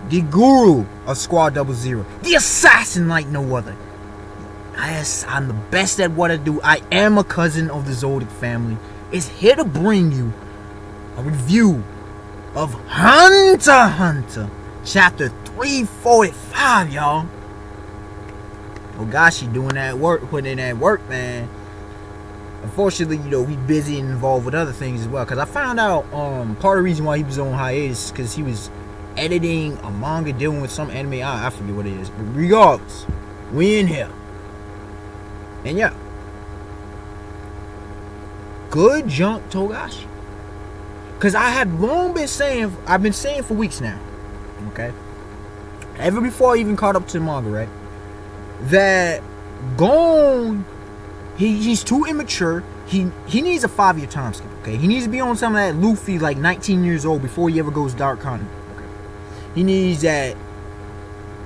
the guru of Squad 00, the assassin like no other. Yes, I'm the best at what I do. I am a cousin of the Zodiac family. Is here to bring you a review of Hunter x Hunter, chapter 345, y'all. Togashi doing that work, putting in that work, man. Unfortunately, he's busy and involved with other things as well. Because I found out part of the reason why he was on hiatus is because he was editing a manga dealing with some anime. I forget what it is. But regardless, we in here. And yeah. Good junk, Togashi. Because I have long been saying, I've been saying for weeks now, okay? Ever before I even caught up to the manga, right? That Gon, he's too immature. He needs a 5-year time skip, okay? He needs to be on some of that Luffy, like 19 years old before he ever goes Dark Continent, okay? He needs that.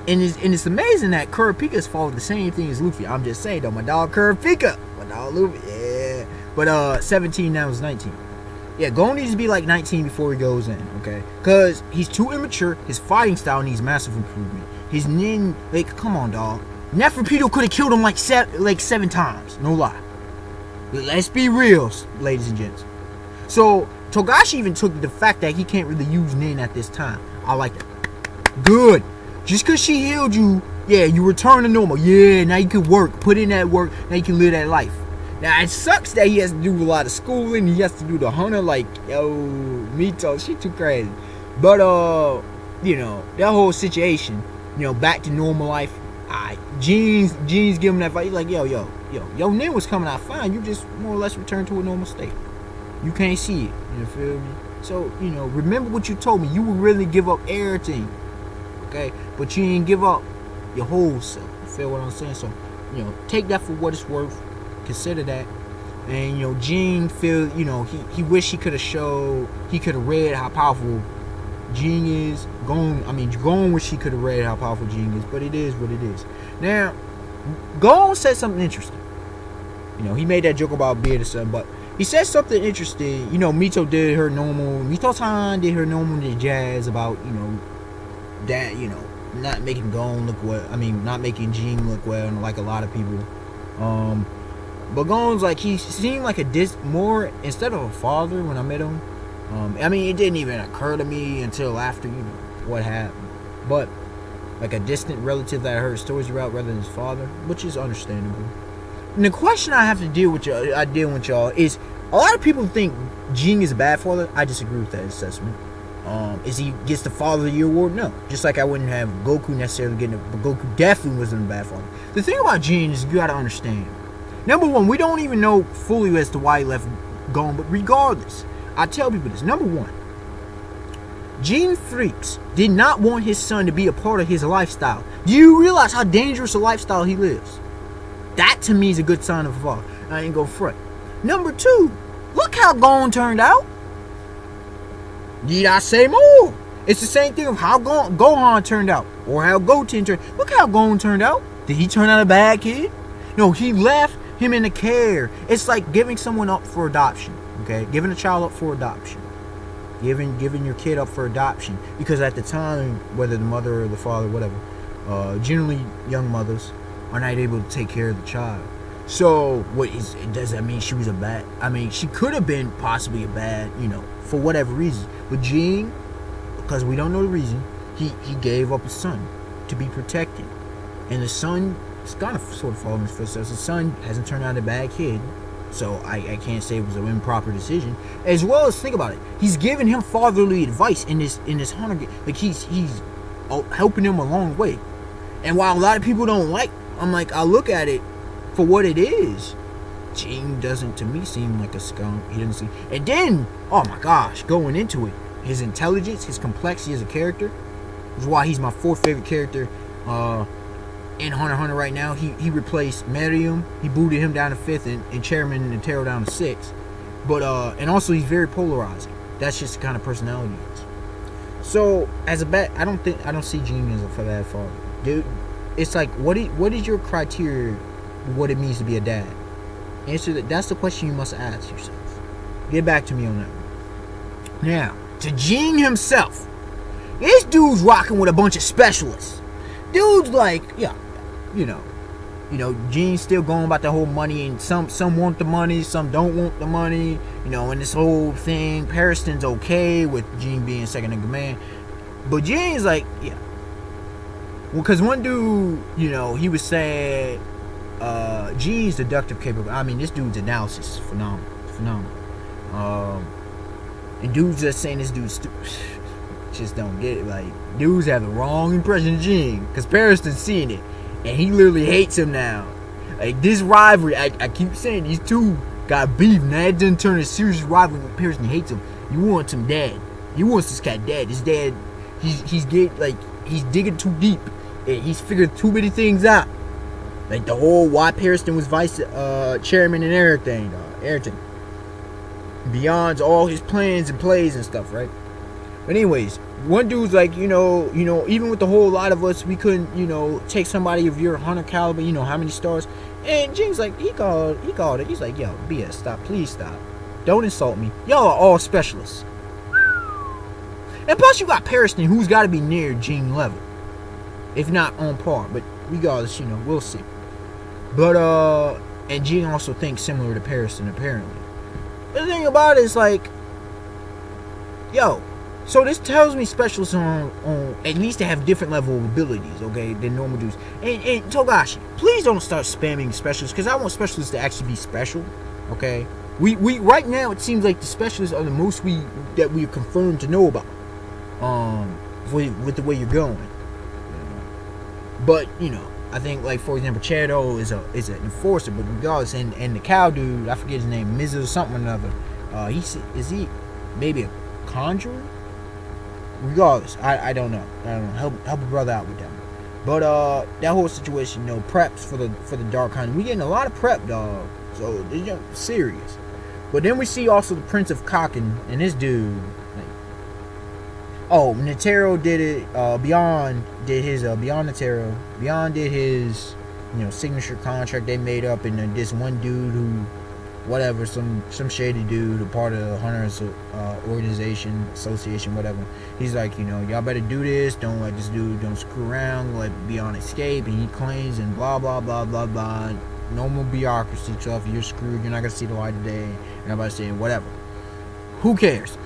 And it's amazing that Kurapika's followed the same thing as Luffy. I'm just saying, though, my dog Kurapika, my dog Luffy, yeah. But 17 now is 19. Yeah, Gon needs to be like 19 before he goes in, okay? Because he's too immature. His fighting style needs massive improvement. His nin, like, come on, dog. Neferpitou could have killed him like 7 times. No lie. Let's be real, ladies and gents. So, Togashi even took the fact that he can't really use nin at this time. I like that. Good. Just because she healed you, yeah, you return to normal. Yeah, now you can work. Put in that work. Now you can live that life. Now, it sucks that he has to do a lot of schooling. He has to do the hunter. Like, yo, Mito, she too crazy. But, that whole situation, back to normal life. Jeans give him that fight. He's like, yo, nin was coming out fine. You just more or less return to a normal state. You can't see it. You feel me? So, remember what you told me. You would really give up everything. Okay? But you didn't give up your whole self. You feel what I'm saying? So, take that for what it's worth. Consider that. And, Jin feel, he wish he could have read how powerful Jin is. Gon wish he could have read how powerful Jin is, but it is what it is. Now, Gon said something interesting. He made that joke about beard or something, but he said something interesting. Mito did her normal. Mito-san did her normal jazz about, that, not making Gon look well. Not making Jin look well, like a lot of people. But Gon's like, he seemed like more, instead of a father when I met him. It didn't even occur to me until after, what happened. But, like a distant relative that I heard stories about rather than his father, which is understandable. And the question I have to deal with y'all is, a lot of people think Jin is a bad father. I disagree with that assessment. Is he gets the Father of the Year award? No. Just like I wouldn't have Goku necessarily getting it, but Goku definitely wasn't a bad father. The thing about Jin is you gotta understand. Number one, we don't even know fully as to why he left Gon, but regardless, I tell people this. Number one, Jin Freaks did not want his son to be a part of his lifestyle. Do you realize how dangerous a lifestyle he lives? That to me is a good sign of a father. I ain't gonna front. Number two, look how Gon turned out. Need I say more? It's the same thing of how Gohan turned out, or how Goten turned. Look how Gon turned out. Did he turn out a bad kid? No, he left him in the care. It's like giving someone up for adoption. Okay, giving a child up for adoption, giving your kid up for adoption, because at the time, whether the mother or the father, whatever, generally young mothers are not able to take care of the child. So does that mean she was a bad? She could have been possibly a bad, for whatever reason. But Jin, because we don't know the reason, he gave up his son to be protected, and the son is kind of sort of following his footsteps. The son hasn't turned out a bad kid. So I can't say it was an improper decision. As well as, think about it, he's giving him fatherly advice in this hunter. Like he's helping him along the way. And while a lot of people don't I look at it for what it is. Jin doesn't, to me, seem like a skunk. He doesn't seem. And then, oh my gosh, going into it, his intelligence, his complexity as a character, is why he's my 4th favorite character. In Hunter x Hunter right now, he replaced Miriam. He booted him down to 5th, and Chairman and Taro down to 6th. But and also he's very polarizing. That's just the kind of personality he is. So as a bad, I don't see Jin as a bad father, dude. It's like, what is your criteria? What it means to be a dad? Answer that. That's the question you must ask yourself. Get back to me on that one. Now to Jin himself. This dude's rocking with a bunch of specialists. Dude's like, yeah, you know, Gene's still going about the whole money, and some want the money, some don't want the money, and this whole thing. Pearson's okay with Gene being second in command, but Gene's like, yeah. Well, because one dude, he was saying, Gene's deductive capability. I mean, this dude's analysis is phenomenal. And dudes just saying this dude's stupid. Just don't get it. Like, dudes have the wrong impression of Gene, because Pearson's seeing it, and he literally hates him now. Like, this rivalry, I keep saying these two got beef. Now it didn't turn a serious rivalry when Pearson hates him. You want him dead. He wants this guy dead. His dad, he's digging too deep. He's figured too many things out. Like the whole why Pearson was vice chairman and everything. Beyond all his plans and plays and stuff, right? But anyways, one dude's like, even with the whole lot of us, we couldn't, take somebody of your hunter caliber, how many stars. And Gene's like, he called it. He's like, yo, BS, stop, please stop. Don't insult me. Y'all are all specialists. And plus you got Pearson, who's got to be near Gene level, if not on par. But regardless, we'll see. But, and Gene also thinks similar to Pearson, apparently. The thing about it is like, yo, so this tells me specialists on at least to have different level of abilities, okay, than normal dudes. And Togashi, please don't start spamming specialists, because I want specialists to actually be special, okay? We right now it seems like the specialists are the most that we are confirmed to know about, with the way you're going. But I think, like, for example, Chado is an enforcer, but regardless, and the cow dude, I forget his name, Mizu or something or another. Is he maybe a conjurer? Regardless, I don't know. Help a brother out with that. But that whole situation, preps for the Dark Hunter. We getting a lot of prep, dog. So they're serious. But then we see also the Prince of Kaken and this dude. Netero did it. Beyond did his Beyond Netero. Beyond did his signature contract they made up, and then this one dude who, whatever, some shady dude, a part of the Hunters organization, association, whatever. He's like, y'all better do this. Don't let this dude, don't screw around. Let Beyond escape, and he claims and blah blah blah blah blah. Normal bureaucracy stuff. You're screwed. You're not gonna see the light of day. And everybody's saying whatever. Who cares?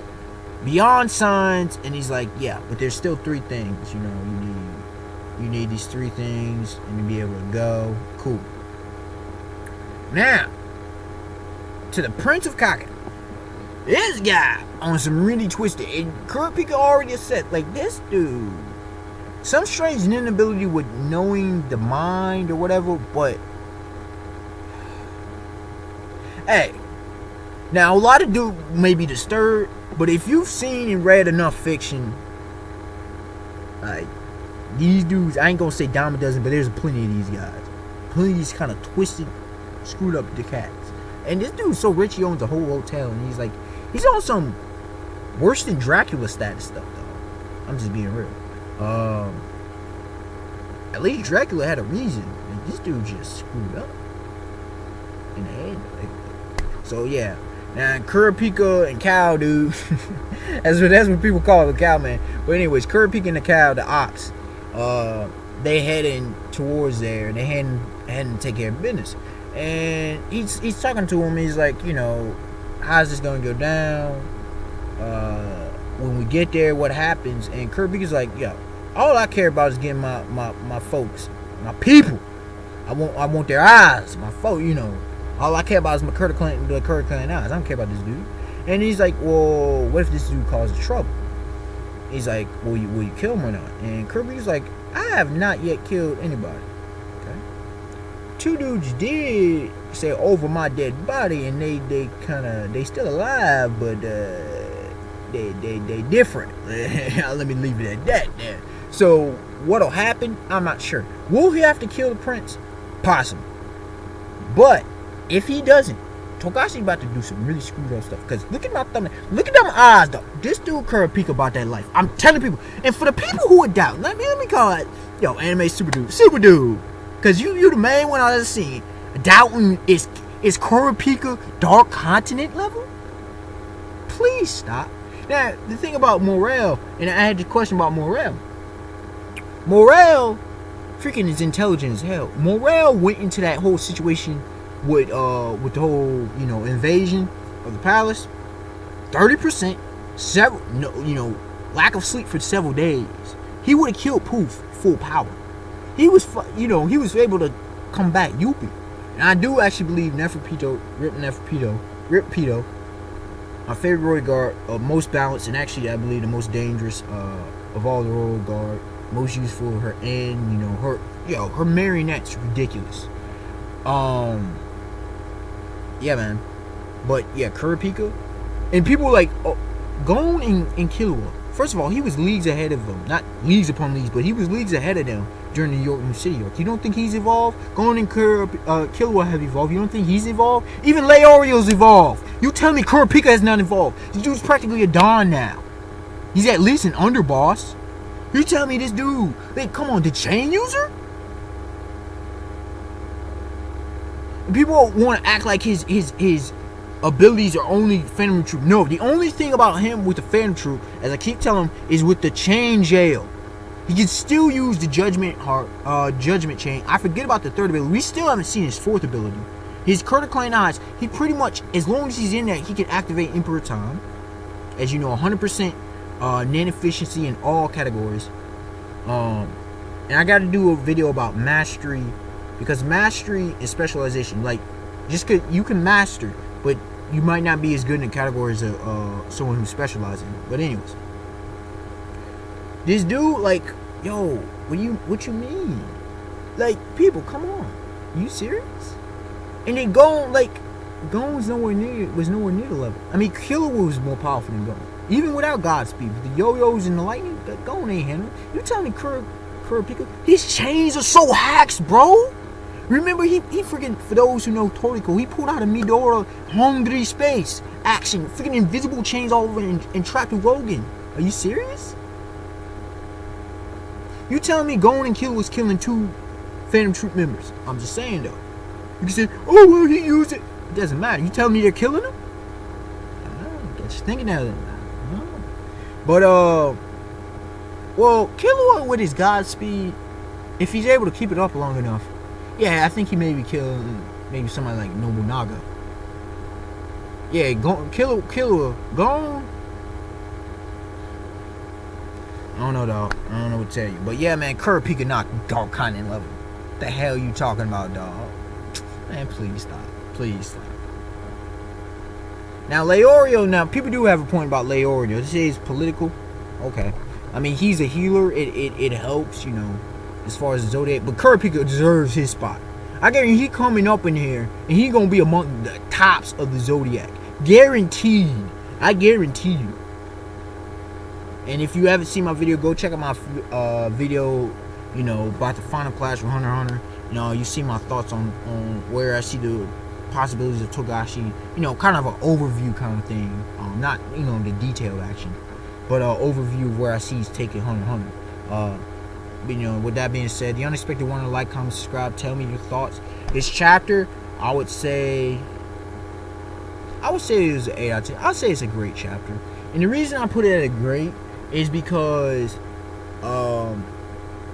Beyond signs, and he's like, yeah, but there's still three things. You need these three things, and to be able to go. Cool. Now, to the Prince of Kaken. This guy on some really twisted, and Kurapika already said, like, this dude, some strange inability with knowing the mind or whatever, but hey, now a lot of dudes may be disturbed, but if you've seen and read enough fiction, like, these dudes, I ain't gonna say dime a dozen, but there's plenty of these guys, plenty of these kind of twisted, screwed up the cats. And this dude's so rich he owns a whole hotel, and he's on some worse than Dracula status stuff, though. I'm just being real. At least Dracula had a reason. Like, this dude just screwed up in the head. So yeah. Now Kurapika and Cow, dude. that's what people call the cow man. But anyways, Kurapika and the cow, the ox, they heading towards there, and they heading to take care of business. And he's talking to him. He's like, how's this gonna go down? When we get there, what happens? And Kirby's like, yo, all I care about is getting my folks, my people. I want their eyes, my folk. All I care about is the Curtis Clinton eyes. I don't care about this dude. And he's like, well, what if this dude causes trouble? He's like, will you kill him or not? And Kirby's like, I have not yet killed anybody. Two dudes did say over my dead body, and they still alive, but they different. Let me leave it at that. So what'll happen? I'm not sure. Will he have to kill the prince? Possible. But if he doesn't, Togashi about to do some really screwed up stuff. Cause look at my thumbnail. Look at them eyes, though. This dude Kurapika about that life. I'm telling people. And for the people who are doubting, let me call it, anime super dude. Cause you the main one I've ever seen. Doubting is Kurapika Dark Continent level? Please stop. Now, the thing about Morel, and I had the question about Morel. Morel, freaking is intelligent as hell. Morel went into that whole situation with the whole, you know, invasion of the palace. 30%, lack of sleep for several days. He would have killed Poof full power. He was able to come back Yuppie. And I do actually believe Rip Pito, my favorite royal guard, most balanced, and actually I believe the most dangerous of all the royal guard, most useful. Her and her marionette's ridiculous. Yeah, man. But yeah, Kurapika, and people like Gon and Killua. First of all, he was leagues ahead of them. Not leagues upon leagues, but he was leagues ahead of them during the York New City arc. You don't think he's evolved? Gon and Killua have evolved. You don't think he's evolved? Even Leorio's evolved. You tell me Kurapika has not evolved. This dude's practically a Don now. He's at least an underboss. You tell me this dude, like, come on, the chain user? And people want to act like his abilities are only Phantom Troop. No, the only thing about him with the Phantom Troop, as I keep telling him, is with the chain jail. He can still use the judgment chain. I forget about the third ability. We still haven't seen his fourth ability. His Kurtacline Eyes, he pretty much, as long as he's in there, he can activate Emperor Time. As you know, 100% net efficiency in all categories. And I got to do a video about mastery, because mastery is specialization. Like, just cause you can master, but you might not be as good in the categories of someone who specializes in it. But anyways, this dude, like, yo, what you mean? Like, people, come on, you serious? And then Gon was nowhere near the level. I mean, Killua was more powerful than Gon, even without Godspeed. With the yo-yos and the lightning, Gon ain't handling. You tell me Kurapika, his chains are so hacks, bro. Remember, he freaking, for those who know Toriko, he pulled out a Midora Hungry Space action, freaking invisible chains all over and trapped Rogan. Are you serious? You telling me Gon and Killua was killing 2 Phantom Troop members? I'm just saying, though. You can say, oh, well, he used it. It doesn't matter. You telling me they're killing him? I guess you're thinking that. But, well, Killua with his Godspeed, if he's able to keep it up long enough, yeah, I think he maybe killed somebody like Nobunaga. Yeah, Killua, Gon. I don't know, dog. I don't know what to tell you. But yeah, man, Kurapika knocked Dark Continent level. What the hell you talking about, dog? Man, please stop. Please stop. Now, Leorio, people do have a point about Leorio. They say he's political. Okay. I mean, he's a healer. It helps, as far as the Zodiac. But Kurapika deserves his spot. I guarantee he coming up in here, and he gonna be among the tops of the Zodiac. Guaranteed. I guarantee you. And if you haven't seen my video, go check out my video, about the Final Clash with Hunter x Hunter. You see my thoughts on where I see the possibilities of Togashi. Kind of an overview kind of thing. Not, the detailed action, but overview of where I see he's taking Hunter x Hunter. With that being said, the unexpected one, like, comment, subscribe, tell me your thoughts. This chapter, I would say it was an 8 out of 10. I'll say it's a great chapter. And the reason I put it at a great is because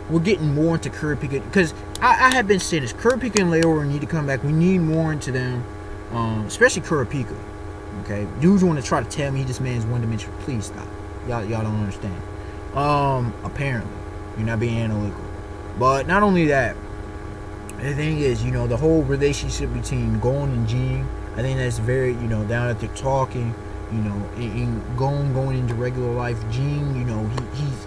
we're getting more into Kurapika. Because I have been saying this, Kurapika and Leorio need to come back. We need more into them, especially Kurapika. Okay, dudes want to try to tell me this man's one-dimensional. Please stop. Y'all don't understand. Apparently, you're not being analytical. But not only that, the thing is, the whole relationship between Gon and Jean, I think that's very, now that they're talking, in Gon going into regular life, Jean,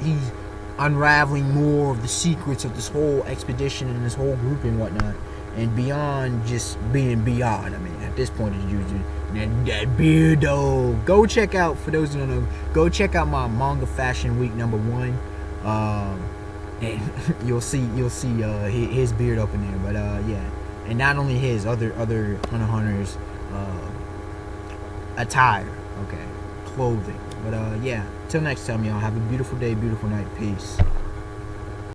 he's unraveling more of the secrets of this whole expedition and this whole group and whatnot, and beyond just being beyond. I mean, at this point, it's usually that beardo. Go check out, for those who don't know, go check out my Manga Fashion Week #1, and you'll see his beard up in there. But yeah, and not only his, other Hunter x Hunters attire, okay, clothing. But yeah, till next time, y'all, have a beautiful day, beautiful night, peace.